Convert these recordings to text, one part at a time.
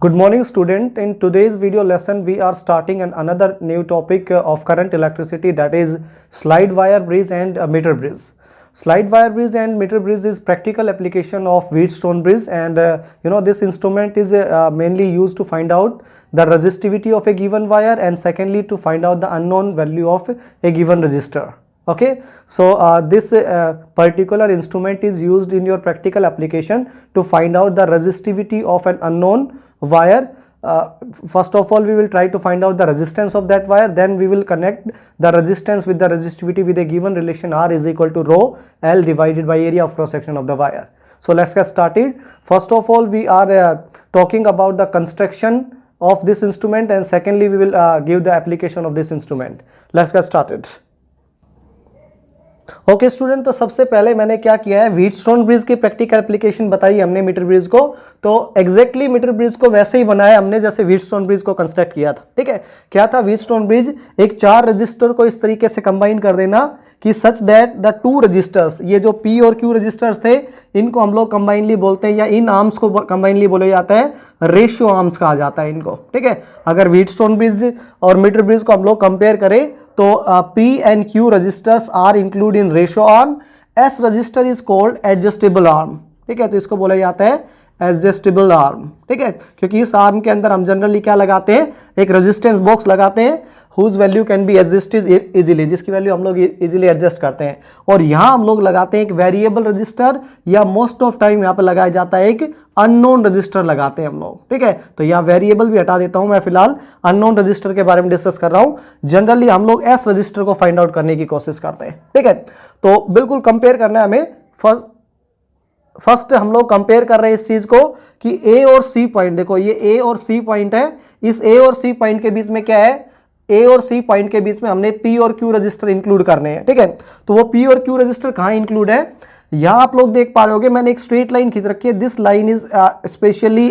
Good morning student. In today's video lesson we are starting another new topic of current electricity, that is slide wire bridge and meter bridge. Slide wire bridge and meter bridge is practical application of Wheatstone bridge, and this instrument is mainly used to find out the resistivity of a given wire, and secondly to find out the unknown value of a given resistor. Okay, so this particular instrument is used in your practical application to find out the resistivity of an unknown wire. First of all we will try to find out the resistance of that wire, then we will connect the resistance with the resistivity with a given relation R is equal to rho L divided by area of cross section of the wire. So let's get started. First of all we are talking about the construction of this instrument, and secondly we will give the application of this instrument. Let's get started. Okay student, तो सबसे पहले मैंने क्या किया है, Wheatstone bridge की practical application बताई हमने मीटर ब्रिज को, तो एग्जैक्टली मीटर ब्रिज को वैसे ही बनाया हमने जैसे व्हीटस्टोन ब्रिज को कंस्ट्रक्ट किया था. ठीक है, क्या था व्हीटस्टोन ब्रिज, एक 4 रजिस्टर को इस तरीके से कंबाइन कर देना कि सच दैट द 2 रजिस्टर्स, ये जो P और Q रजिस्टर्स थे इनको हम लोग कंबाइनली बोलते हैं, या इन आर्म्स को कंबाइनली बोला जाता है, रेशियो आर्म्स कहा जाता है इनको. ठीक है, अगर व्हीटस्टोन ब्रिज और मीटर ब्रिज को हम लोग कंपेयर करें तो P and Q registers are included in ratio arm. S register is called adjustable arm. ठीक है, तो इसको बोला जाता है एडजस्टेबल आर्म. ठीक है, क्योंकि इस आर्म के अंदर हम जनरली क्या लगाते हैं, एक रेजिस्टेंस बॉक्स लगाते हैं whose value can be adjusted easily, जिसकी वैल्यू हम लोग इजीली एडजस्ट करते हैं. और यहाँ हम लोग लगाते हैं एक वेरिएबल रजिस्टर, या मोस्ट ऑफ टाइम यहाँ पे लगाया जाता है एक अननोन रजिस्टर लगाते हैं हम लोग. ठीक है, तो यहाँ वेरिएबल भी हटा देता हूँ मैं, फिलहाल अननोन रजिस्टर के बारे में डिस्कस कर रहा हूँ. जनरली हम लोग एस रजिस्टर को फाइंड आउट करने की कोशिश करते हैं. ठीक है, तो बिल्कुल कंपेयर करना है हमें. फर्स्ट हम लोग कंपेयर कर रहे हैं इस चीज को कि ए और सी पॉइंट, देखो ये ए और सी पॉइंट है, इस ए और सी पॉइंट के बीच में क्या है, ए और सी पॉइंट के बीच में हमने पी और क्यू रजिस्टर इंक्लूड करने हैं. ठीक है, तो वो पी और क्यू रजिस्टर कहाँ इंक्लूड है, यहाँ आप लोग देख पा रहे होगे मैंने एक स्ट्रेट लाइन खींच रखी है. This line is specially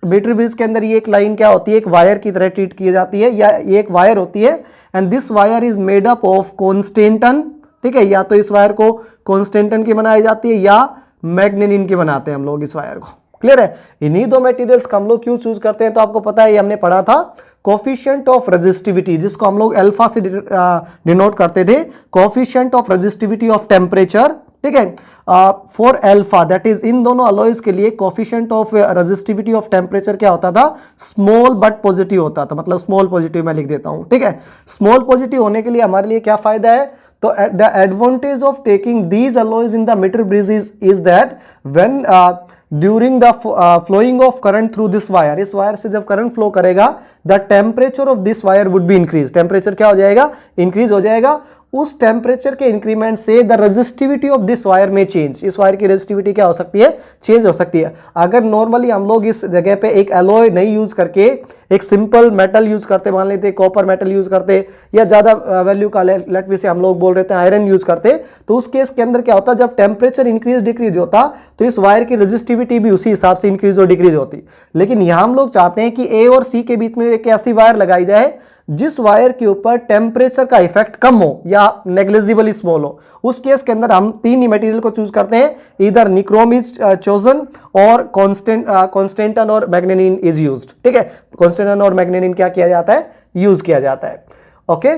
metre bridge के अंदर ये एक लाइन क्या होती है, एक वायर की तरह ट्रीट की जाती है, या ये एक वायर होती है, and this wire is made up of constantan. ठीक है, या तो इस वायर को कॉन्स्टेंटन की बनाई जाती है या मैग्नेनिन की बनाते हैं हम लोग इस वायर को. क्लियर है, इन्हीं दो मटेरियल्स का हम लोग क्यों चूज करते हैं, तो आपको पता है ये हमने पढ़ा था कोफिशिएंट ऑफ रेजिस्टिविटी, जिसको हम लोग अल्फा से डिनोट करते थे, coefficient of resistivity of temperature. ठीक है, for alpha, that is in दोनों अलॉयज के लिए coefficient of resistivity of temperature क्या होता था, स्मॉल बट पॉजिटिव होता था, मतलब स्मॉल पॉजिटिव मैं लिख देता हूं. ठीक है, स्मॉल पॉजिटिव होने के लिए हमारे लिए क्या फायदा है, तो the advantage of taking these alloys in the metre bridge is that when during the flowing of current through this wire, इस वायर से जब करंट फ्लो करेगा, the temperature of this wire would be increase, temperature क्या हो जाएगा, increase हो जाएगा. उस टेम्परेचर के इंक्रीमेंट से the resistivity of this wire में चेंज, इस वायर की रेजिस्टिविटी क्या हो सकती है, चेंज हो सकती है. अगर नॉर्मली हम लोग इस जगह पे एक एलॉय नहीं यूज करके एक सिंपल मेटल यूज करते, मान लेते कॉपर मेटल यूज करते, या ज्यादा वैल्यू का लेट से हम लोग बोल रहे थे आयरन यूज करते, तो उस केस के अंदर क्या होता, जब टेम्परेचर इंक्रीज डिक्रीज होता तो इस वायर की रेजिस्टिविटी भी उसी हिसाब से इंक्रीज और डिक्रीज होती. लेकिन यहां हम लोग चाहते हैं कि ए और सी के बीच में एक ऐसी वायर लगाई जाए जिस वायर के ऊपर टेम्परेचर का इफेक्ट कम हो या नेग्लिजिबली स्मॉल हो. उस केस के अंदर हम 3 ही मटेरियल को चूज करते हैं, इधर निक्रोम इज चोजन और कॉन्स्टेंटन और मैग्नेनिन इज यूज्ड. ठीक है, कॉन्स्टेंटन और मैग्नेनिन क्या किया जाता है, यूज किया जाता है. ओके,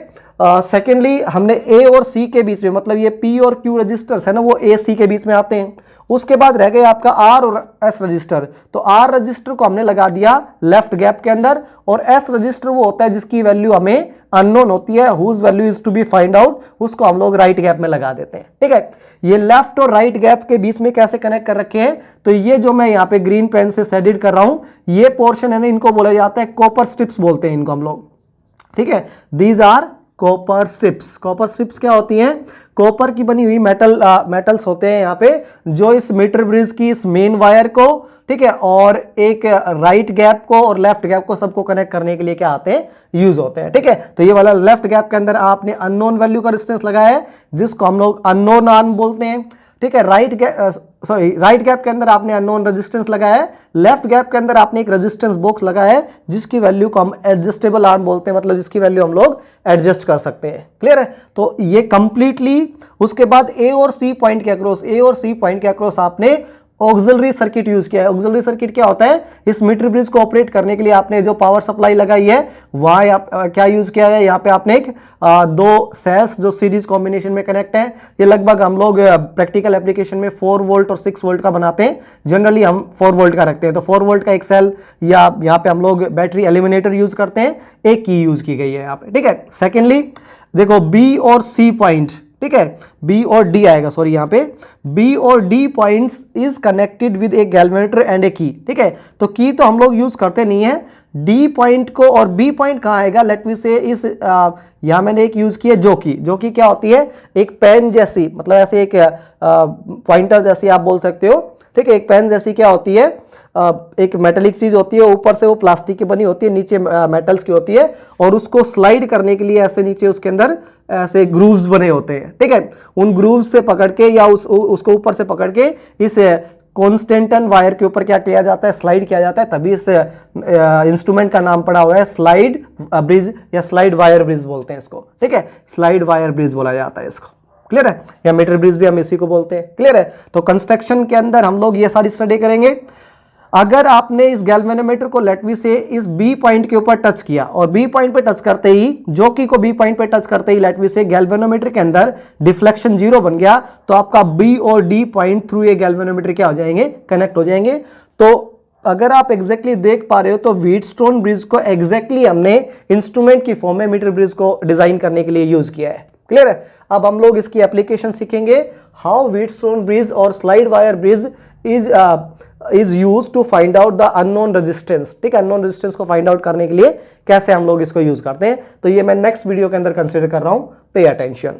सेकेंडली हमने ए और सी के बीच में, मतलब ये पी और क्यू रजिस्टर्स है ना, वो ए सी के बीच में आते हैं. उसके बाद रह गए आपका आर और एस रजिस्टर, तो आर रजिस्टर को हमने लगा दिया लेफ्ट गैप के अंदर, और एस रजिस्टर वो होता है जिसकी वैल्यू हमें अननोन होती है, whose value is to be find out, उसको हम लोग राइट गैप में लगा देते हैं. ठीक है, ये लेफ्ट और राइट गैप के बीच में कैसे कनेक्ट कर रखे हैं, तो ये जो मैं यहाँ पे ग्रीन पेन से शेडेड कर रहा हूं, ये पोर्शन है ना, इनको बोला जाता है कॉपर स्ट्रिप्स बोलते हैं इनको हम लोग. ठीक है, these are copper strips. Copper strips क्या होती हैं, कॉपर की बनी हुई मेटल्स होते हैं यहाँ पे, जो इस मीटर ब्रिज की इस मेन वायर को, ठीक है, और एक राइट गैप को और लेफ्ट गैप को सबको कनेक्ट करने के लिए क्या आते हैं, यूज होते हैं. ठीक है, तो ये वाला लेफ्ट गैप के अंदर आपने अननोन वैल्यू का रेजिस्टेंस लगाया है जिसको हम लोग अननोन आर्म बोलते हैं. ठीक है, राइट गैप के अंदर आपने अननोन रेजिस्टेंस लगाया है, लेफ्ट गैप के अंदर आपने एक रेजिस्टेंस बॉक्स लगाया है जिसकी वैल्यू को हम एडजस्टेबल आर्म बोलते हैं, मतलब जिसकी वैल्यू हम लोग एडजस्ट कर सकते हैं. क्लियर है, तो ये कंप्लीटली. उसके बाद ए और सी पॉइंट के अक्रॉस आपने ऑक्सिलरी सर्किट यूज किया है। ऑक्सिलरी सर्किट क्या होता है, इस मीटर ब्रिज को ऑपरेट करने के लिए आपने जो पावर सप्लाई लगाई है वहां क्या यूज किया है, यहाँ पे आपने एक दो सेल्स जो सीरीज कॉम्बिनेशन में कनेक्ट है। ये लगभग हम लोग प्रैक्टिकल एप्लीकेशन में 4 वोल्ट और 6 वोल्ट का बनाते हैं, जनरली हम 4 वोल्ट का रखते हैं। तो 4 वोल्ट का एक सेल, या यहाँ पे हम लोग बैटरी एलिमिनेटर यूज करते हैं, एक की यूज की गई है यहाँ पे, ठीक है। सेकेंडली देखो बी और सी पॉइंट, ठीक है, बी और डी आएगा, सॉरी यहाँ पे बी और D points is connected with a galvanometer and a key, ठीक है। तो की तो हम लोग यूज करते नहीं है, डी पॉइंट को, और बी पॉइंट कहाँ आएगा, लेट मी से इस यहाँ मैंने एक यूज की है जोकी। जोकी क्या होती है, एक पेन जैसी, मतलब ऐसे एक पॉइंटर जैसी आप बोल सकते हो, ठीक है। एक पेन जैसी क्या होती है, एक मेटेलिक चीज होती है, ऊपर से वो प्लास्टिक की बनी होती है, नीचे मेटल्स की होती है, और उसको स्लाइड करने के लिए ऐसे नीचे उसके अंदर ऐसे ग्रूव्स बने होते हैं, ठीक है। उन ग्रूव्स से पकड़ के या उसको ऊपर से पकड़ के इस कॉन्स्टेंटन वायर के ऊपर क्या किया जाता है, स्लाइड किया जाता है, तभी इस इंस्ट्रूमेंट का नाम पड़ा हुआ है स्लाइड ब्रिज या स्लाइड वायर ब्रिज बोलते हैं इसको, ठीक है। स्लाइड वायर ब्रिज बोला जाता है इसको, क्लियर है, या मीटर ब्रिज भी हम इसी को बोलते हैं, क्लियर है। तो कंस्ट्रक्शन के अंदर हम लोग ये सारी स्टडी करेंगे। अगर आपने इस गैल्वेनोमीटर को लेटवी से इस बी पॉइंट के ऊपर टच किया, और बी पॉइंट पे टच करते ही, जोकी को बी पॉइंट पे टच करते ही लेटवी से गैल्वेनोमीटर के अंदर डिफ्लेक्शन 0 बन गया, तो आपका बी और डी पॉइंट थ्रू ये गैल्वेनोमीटर क्या हो जाएंगे, कनेक्ट हो जाएंगे। तो अगर आप एग्जैक्टली देख पा रहे हो तो व्हीटस्टोन ब्रिज को एग्जैक्टली हमने इंस्ट्रूमेंट की फॉर्म में मीटर ब्रिज को डिजाइन करने के लिए यूज किया है, क्लियर है। अब हम लोग इसकी एप्लीकेशन सीखेंगे, हाउ व्हीटस्टोन ब्रिज और slide wire bridge is use to find out the unknown resistance, ठीक है। अननोन रेजिस्टेंस को फाइंड आउट करने के लिए कैसे हम लोग इसको यूज करते हैं, तो ये मैं नेक्स्ट वीडियो के अंदर कंसिडर कर रहा हूं, पे अटेंशन।